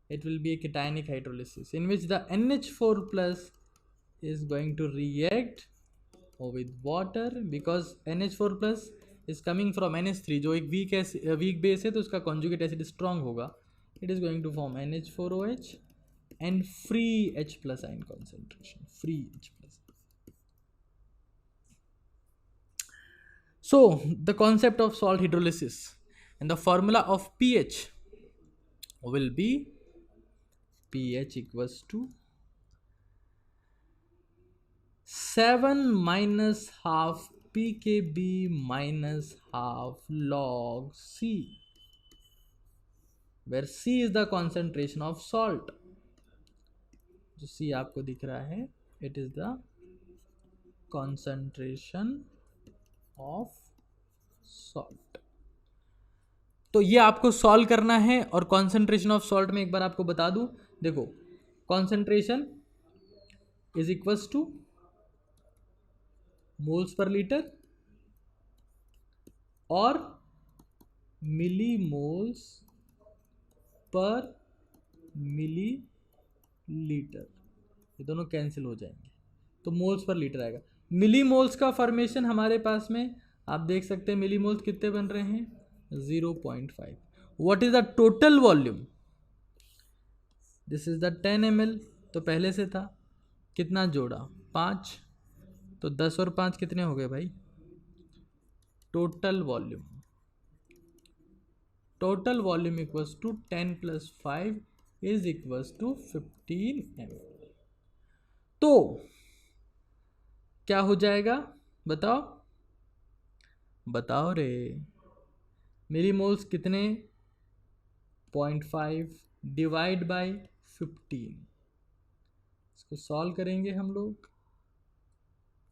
it will be a cationic hydrolysis in which the NH4 plus is going to react or with water, because NH4 plus is coming from NH3 जो एक weak base है तो उसका conjugate acid strong होगा. It is going to form NH4OH and free H plus ion concentration. Free H plus. So the concept of salt hydrolysis and the formula of pH will be pH equals to 7 minus half pKb minus half log C, where C is the concentration of salt. जो C आपको दिख रहा है, it is the concentration of salt. तो ये आपको solve करना है. और कॉन्सेंट्रेशन ऑफ सॉल्ट में एक बार आपको बता दूं, देखो concentration is equals two moles per litre और मिली मोल्स पर मिली लीटर. ये दोनों कैंसिल हो जाएंगे तो मोल्स पर लीटर आएगा. मिली मोल्स का फॉर्मेशन हमारे पास में आप देख सकते हैं. मिली मोल्स कितने बन रहे हैं? 0.5. What is the total volume? This is the 10 ml. तो पहले से था, कितना जोड़ा? 5. तो 10 और 5 कितने हो गए भाई? Total volume. Total volume equals to 10 plus 5 is equals to 15 ml. तो क्या हो जाएगा? बताओ बताओ रे. मिली मोल्स कितने? 0.5 डिवाइड बाय 15. इसको सॉल्व करेंगे हम लोग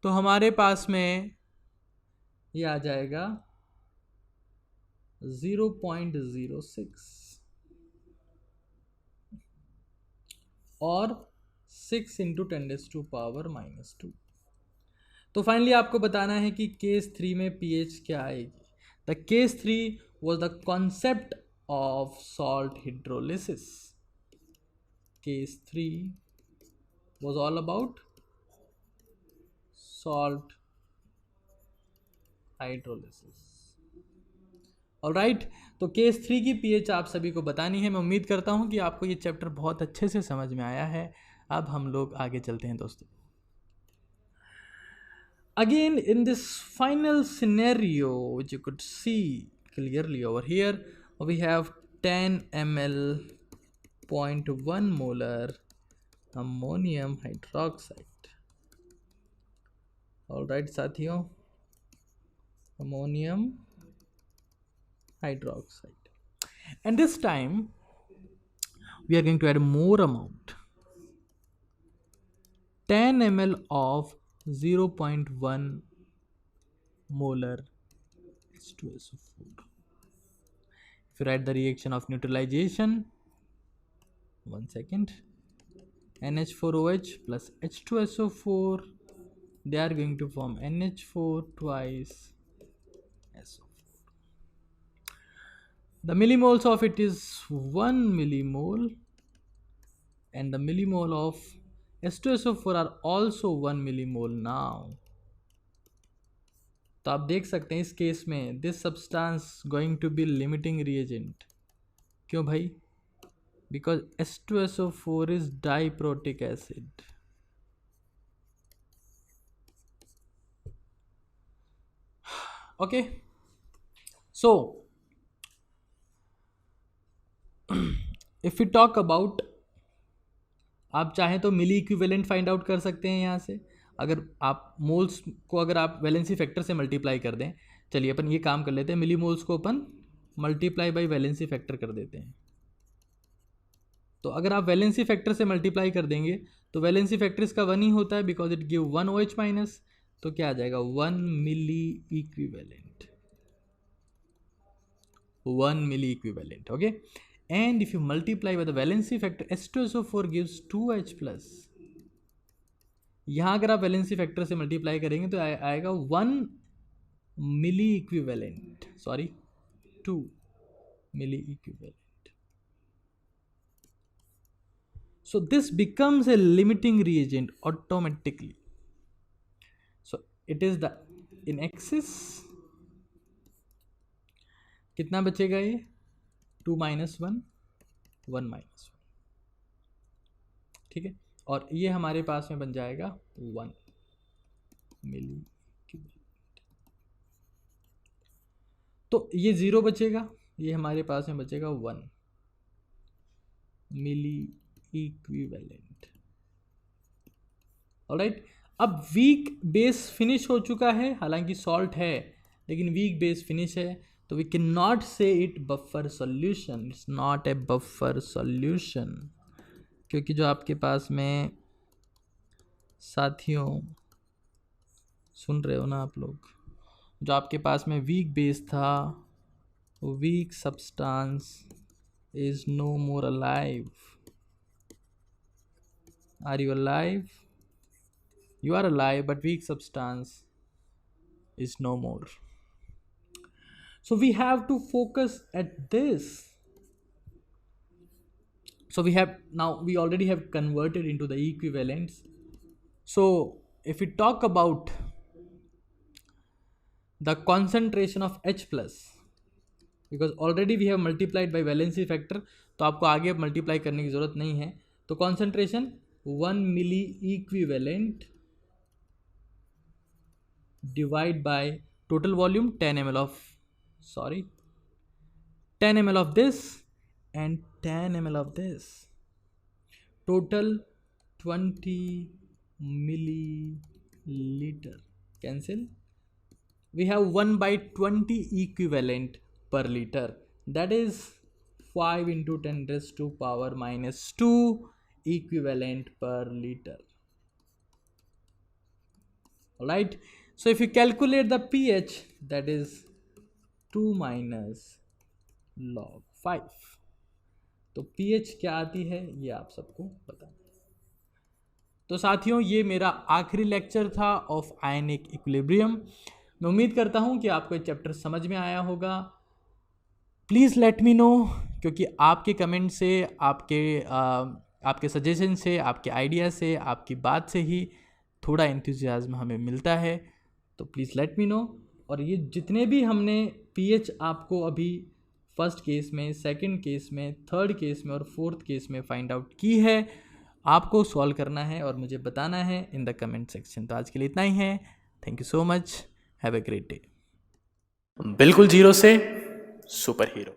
तो हमारे पास में ये आ जाएगा 0.06 और 6 इंटू 10⁻⁻². तो फाइनली आपको बताना है कि केस 3 में pH क्या आएगी. The case 3 was the concept of salt hydrolysis. Case 3 was all about salt hydrolysis. Alright, तो केस 3 की pH आप सभी को बतानी है. मैं उम्मीद करता हूँ कि आपको ये चैप्टर बहुत अच्छे से समझ में आया है. अब हम लोग आगे चलते हैं दोस्तों. Again, in this final scenario, which you could see clearly over here, we have 10 ml 0.1 molar ammonium hydroxide. All right, साथियों, ammonium hydroxide. And this time, we are going to add more amount. 10 ml of 0.1 molar H2SO4. If you write the reaction of neutralization, 1 second, NH4OH plus H2SO4, they are going to form NH4 twice SO4. The millimoles of it is 1 millimole and the millimole of H2SO4 are also 1 millimole now. तो आप देख सकते हैं इस केस में this substance going to be limiting reagent. क्यों भाई? Because H2SO4 is diprotic acid. Okay, so if you talk about, आप चाहें तो मिली इक्विवेलेंट फाइंड आउट कर सकते हैं यहाँ से. अगर आप मोल्स को अगर आप वैलेंसी फैक्टर से मल्टीप्लाई कर दें, चलिए अपन ये काम कर लेते हैं. मिली मोल्स को अपन मल्टीप्लाई बाय वैलेंसी फैक्टर कर देते हैं. तो अगर आप वैलेंसी फैक्टर से मल्टीप्लाई कर देंगे तो वैलेंसी फैक्टर इसका 1 ही होता है because it give 1 OH minus. तो क्या आ जाएगा? 1 milliequivalent. 1 milliequivalent. Okay, and if you multiply by the valency factor, H2SO4 gives 2H plus. यहाँ अगर आप वैलेंसी फैक्टर से मल्टीप्लाई करेंगे तो आएगा 1 milliequivalent, sorry 2 milliequivalent. So this becomes a limiting reagent automatically. So it is the in excess, कितना बचेगा ये 2 माइनस 1 1 माइनस 1, ठीक है। और ये हमारे पास में बन जाएगा 1 मिली क्यूब। तो ये 0 बचेगा, ये हमारे पास में बचेगा 1 मिली इक्विवेलेंट। ऑलराइट, अब वीक बेस फिनिश हो चुका है, हालांकि सॉल्ट है लेकिन वीक बेस फिनिश है, तो वी कैन नॉट से it buffer solution, it's not a buffer solution, क्योंकि जो आपके पास में साथियों सुन रहे हो ना आप लोग, जो आपके पास में वीक बेस था, weak substance is no more alive. Are you alive? You are alive, but weak substance is no more. So we have to focus at this. So we have now, we already have converted into the equivalents. So if we talk about the concentration of H plus, because already we have multiplied by valency factor, तो आपको आगे multiply करने की ज़रूरत नहीं है। तो concentration 1 milli equivalent divide by total volume 10 ml of 10 ml of this and 10 ml of this, total 20 milliliter. Cancel. We have 1 by 20 equivalent per liter, that is 5 into 10 raised to power minus 2 equivalent per liter. All right, so if you calculate the pH, that is 2 minus log 5, तो pH क्या आती है ये आप सबको पता है। तो साथियों, ये मेरा आखिरी लेक्चर था ऑफ आयनिक इक्विलिब्रियम। मैं उम्मीद करता हूँ कि आपको ये चैप्टर समझ में आया होगा। प्लीज़ लेट मी नो, क्योंकि आपके कमेंट से, आपके सजेशन से, आपके आइडिया से, आपकी बात से ही थोड़ा एंथुजियाज्म हमें मिलता है। तो प्लीज़ लेट मी नो। और ये जितने भी हमने पीएच आपको अभी फर्स्ट केस में, सेकंड केस में, थर्ड केस में और फोर्थ केस में फाइंड आउट की है, आपको सॉल्व करना है और मुझे बताना है इन द कमेंट सेक्शन। तो आज के लिए इतना ही है। Thank you so much, have a great day. बिल्कुल जीरो से सुपर हीरो।